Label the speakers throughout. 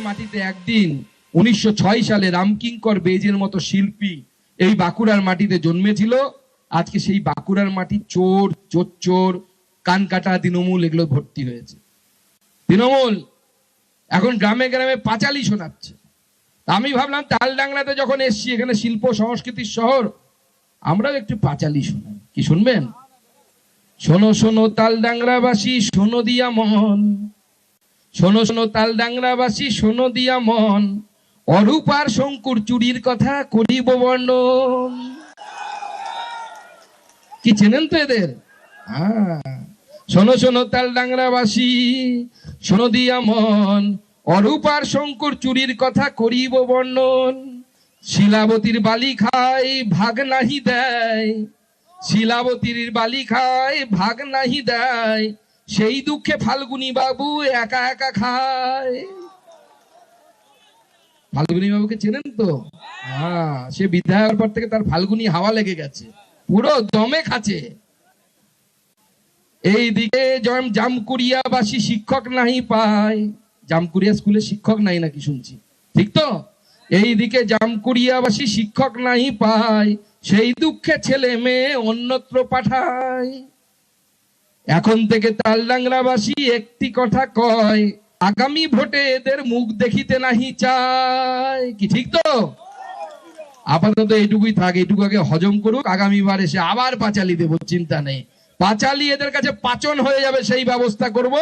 Speaker 1: মাটিতে একদিন 1906 সালে রামকিঙ্কর বেজের মতো শিল্পী এই বাঁকুড়ার মাটিতে জন্মেছিল। আজকে সেই বাঁকুড়ার মাটি চোর, চোর, কানকাটা, তৃণমূল এগুলো ভর্তি হয়েছে। তৃণমূল এখন গ্রামে গ্রামে পাঁচালি শোনাচ্ছে। আমি ভাবলাম তালডাংরাতে যখন এসছি, এখানে শিল্প সংস্কৃতির শহর, আমরাও একটু পাঁচালি শোনাই। কি শুনবেন? শোনো শোনো তালডাংরাবাসী, শোনো দিয়া মন, শোনো শোনো তালডাংরাবাসী, শোনো দিয়া মন, অরূপ আর শঙ্কুর চুরির কথা করিব বর্ণন। কি চেনেন তো এদের? শোনো শোনো তালডাংরাবাসী, শোনো দিয়া মন, অরূপ আর শঙ্কুর চুরির কথা করিব বর্ণন। শিলাবতীর বালি খায় ভাগ নাহি দেয়, শিলাবতীর বালি খায় ভাগ নাহি দেয়, সেই দুঃখে ফাল্গুনী বাবু একা একা খায়। ফাল্গুনী বাবুকে চেনেন তো? সে বিধায়কের পর থেকে তার ফাল্গুনী হাওয়া লেগে গেছে, পুরো দমে খাচ্ছে। এইদিকে জামকুড়িয়াবাসী শিক্ষক নাহি পায়, জামকুড়িয়া স্কুলে শিক্ষক নাই নাকি শুনছি, ঠিক তো? এইদিকে জামকুড়িয়াবাসী শিক্ষক নাহি পায়, সেই দুঃখে ছেলে মেয়ে অন্যত্র পাঠায়। এখন থেকে তালডাংরাবাসী একটি কথা কয়, আগামী ভোটে এদের মুখ দেখিতে নাহি চায়। কি ঠিক তো? আপাতত এইটুকুই থাক, এইটুকু আগে হজম করুক, আগামীবার এসে আবার পাঁচালি দেব, চিন্তা নেই। পাঁচালি এদের কাছে পাচন হয়ে যাবে, সেই ব্যবস্থা করব।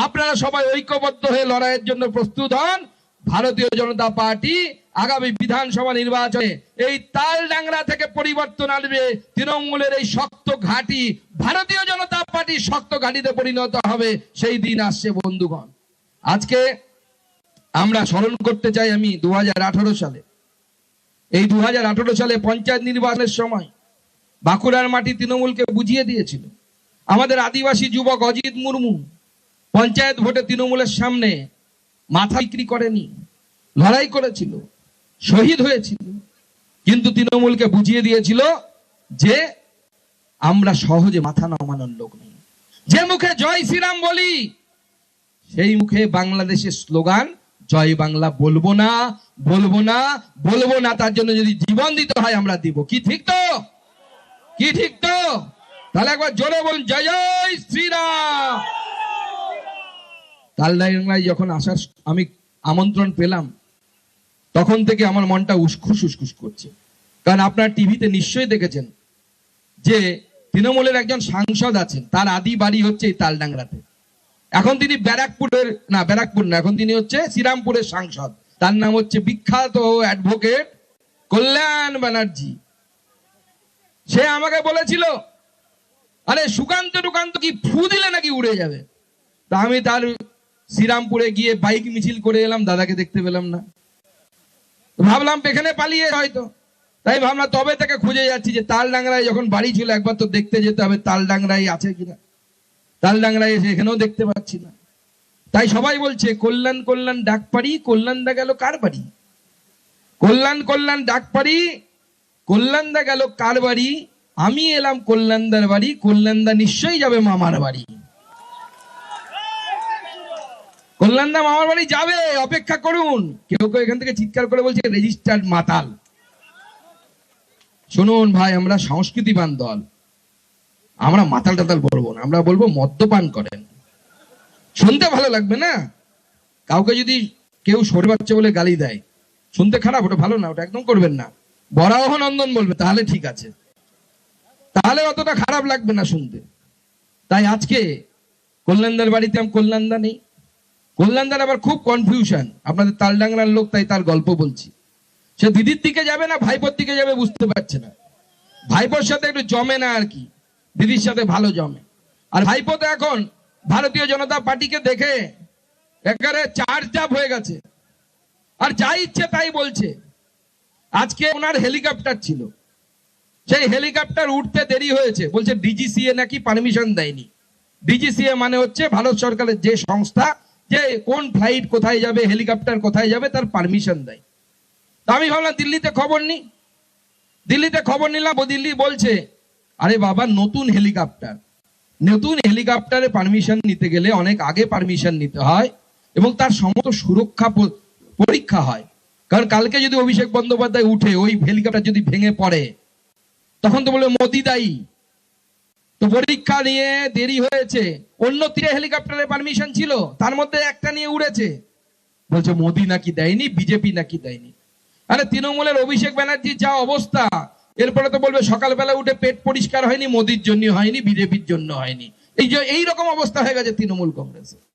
Speaker 1: আপনারা সবাই ঐক্যবদ্ধ হয়ে লড়াইয়ের জন্য প্রস্তুত হন। ভারতীয় জনতা পার্টি আগামী বিধানসভা নির্বাচনে এই তালডাংরা থেকে পরিবর্তন আনবে। তৃণমূলের এই শক্ত ঘাঁটি ভারতীয় জনতা পার্টি শক্ত ঘাঁটিতে পরিণত হবে, সেই দিন আসছে বন্ধুগণ। আজকে আমরা স্মরণ করতে চাই, আমি 2018 সালে, এই 2018 সালে পঞ্চায়েত নির্বাচনের সময় বাঁকুড়ার মাটি তৃণমূলকে বুঝিয়ে দিয়েছিল। আমাদের আদিবাসী যুবক অজিত মুর্মু পঞ্চায়েত ভোটে তৃণমূলের সামনে মাথা বিক্রি করেনি, লড়াই করেছিল, শহীদ হয়েছিল, কিন্তু তৃণমূলকে বুঝিয়ে দিয়েছিল যে আমরা সহজে মাথা নামানোর লোক নেই। যে মুখে জয় শ্রীরাম বলি, সেই মুখে বাংলাদেশের স্লোগান জয় বাংলা বলবো না, বলবো না, বলবো না। তার জন্য যদি জীবন দিতে হয় আমরা দিব। কি ঠিক তো? কি ঠিক তো? তাহলে একবার জোরে বলুন জয় জয় শ্রীরাম। তালডাংরায় যখন আসার আমি আমন্ত্রণ পেলাম, তখন থেকে আমার মনটা উসখুস উসখুস করছে। কারণ আপনারা টিভিতে নিশ্চয়ই দেখেছেন যে তৃণমূলের একজন সাংসদ আছেন, তার আদি বাড়ি হচ্ছে এই তালডাংরাতে। এখন তিনি ব্যারাকপুর না, এখন তিনি হচ্ছে শ্রীরামপুরের সাংসদ। তার নাম হচ্ছে বিখ্যাত অ্যাডভোকেট কল্যাণ ব্যানার্জি। সে আমাকে বলেছিল, আরে সুকান্ত টুকান্ত কি ফু দিলে নাকি উড়ে যাবে? তা আমি তার শ্রীরামপুরে গিয়ে বাইক মিছিল করে এলাম, দাদাকে দেখতে পেলাম না। ভাবলাম এখানে পালিয়ে হয়তো, তাই ভাবলাম তবে থেকে খুঁজে যাচ্ছি যে তালডাংরায় যখন বাড়ি ছিল একবার তো দেখতে যেতে হবে তালডাংরায় আছে কিনা। তালডাংরায় এসে এখানেও দেখতে পাচ্ছি না। তাই সবাই বলছে কল্যাণ কল্যাণ ডাক পারি, কল্যাণদা গেল কার বাড়ি? কল্যাণ কল্যাণ ডাক পারি, কল্যাণদা গেল কার বাড়ি? আমি এলাম কল্যাণদার বাড়ি, কল্যাণদা নিশ্চয়ই যাবে মামার বাড়ি। কল্যাণদা মামার বাড়ি যাবে, অপেক্ষা করুন। কেউ কেউ এখান থেকে চিৎকার করে বলছে রেজিস্টার্ড মাতাল। শুনুন ভাই, আমরা সংস্কৃতিবান দল, আমরা মাতাল টাতাল বলবো না, আমরা বলবো মদ্যপান করেন। শুনতে ভালো লাগবে না? কাউকে যদি কেউ সরে বাচ্চা বলে গালি দেয়, শুনতে খারাপ, ওটা ভালো না, ওটা একদম করবেন না। বরাহ নন্দন বলবে, তাহলে ঠিক আছে, তাহলে অতটা খারাপ লাগবে না শুনতে। তাই আজকে কল্যাণদার বাড়িতে কল্যাণদা নেই। কল্যাণদার আবার খুব কনফিউশন, আপনাদের তালডাংরার লোক, তাই তার গল্প বলছি। সে দিদির দিকে যাবে না ভাইপোর দিকে যাবে বুঝতে পারছে না। ভাইপোর সাথে একটু জমে না আর কি, দিদির সাথে ভালো জমে। আর ভাইপো তো এখন ভারতীয় জনতা পার্টিকে দেখে একেবারে চার্জ আপ হয়ে গেছে, আর যা ইচ্ছে তাই বলছে। আজকে ওনার হেলিকপ্টার ছিল, সেই হেলিকপ্টার উঠতে দেরি হয়েছে, বলছে ডিজিসিএ নাকি পারমিশন দেয়নি। ডিজিসিএ মানে হচ্ছে ভারত সরকারের যে সংস্থা, যে কোন ফ্লাইট কোথায় যাবে, হেলিকপ্টার কোথায় যাবে, তার পারমিশন দেয়। তা আমি ভাবলাম দিল্লিতে খবর নি, দিল্লিতে খবর নিলাম। দিল্লি বলছে আরে বাবা নতুন হেলিকপ্টার, নতুন হেলিকপ্টারে পারমিশন নিতে গেলে অনেক আগে পারমিশন নিতে হয় এবং তার সমস্ত সুরক্ষা পরীক্ষা হয়। কারণ কালকে যদি অভিষেক বন্দ্যোপাধ্যায় উঠে ওই হেলিকপ্টার যদি ভেঙে পড়ে, তখন তো বলবে মোদি দায়ী। তো পরীক্ষা নিয়ে দেরি হয়েছে, অন্য 3 হেলিকপ্টারের পারমিশন ছিল, তার মধ্যে একটা নিয়ে উড়েছে, বলছে মোদি নাকি দেয়নি, বিজেপি নাকি দেয়নি। আরে তৃণমূলের অভিষেক ব্যানার্জির যা অবস্থা, এরপরে তো বলবে সকালবেলা উঠে পেট পরিষ্কার হয়নি, মোদির জন্য হয়নি, বিজেপির জন্য হয়নি। এই যে এইরকম অবস্থা হয়ে গেছে তৃণমূল কংগ্রেসে।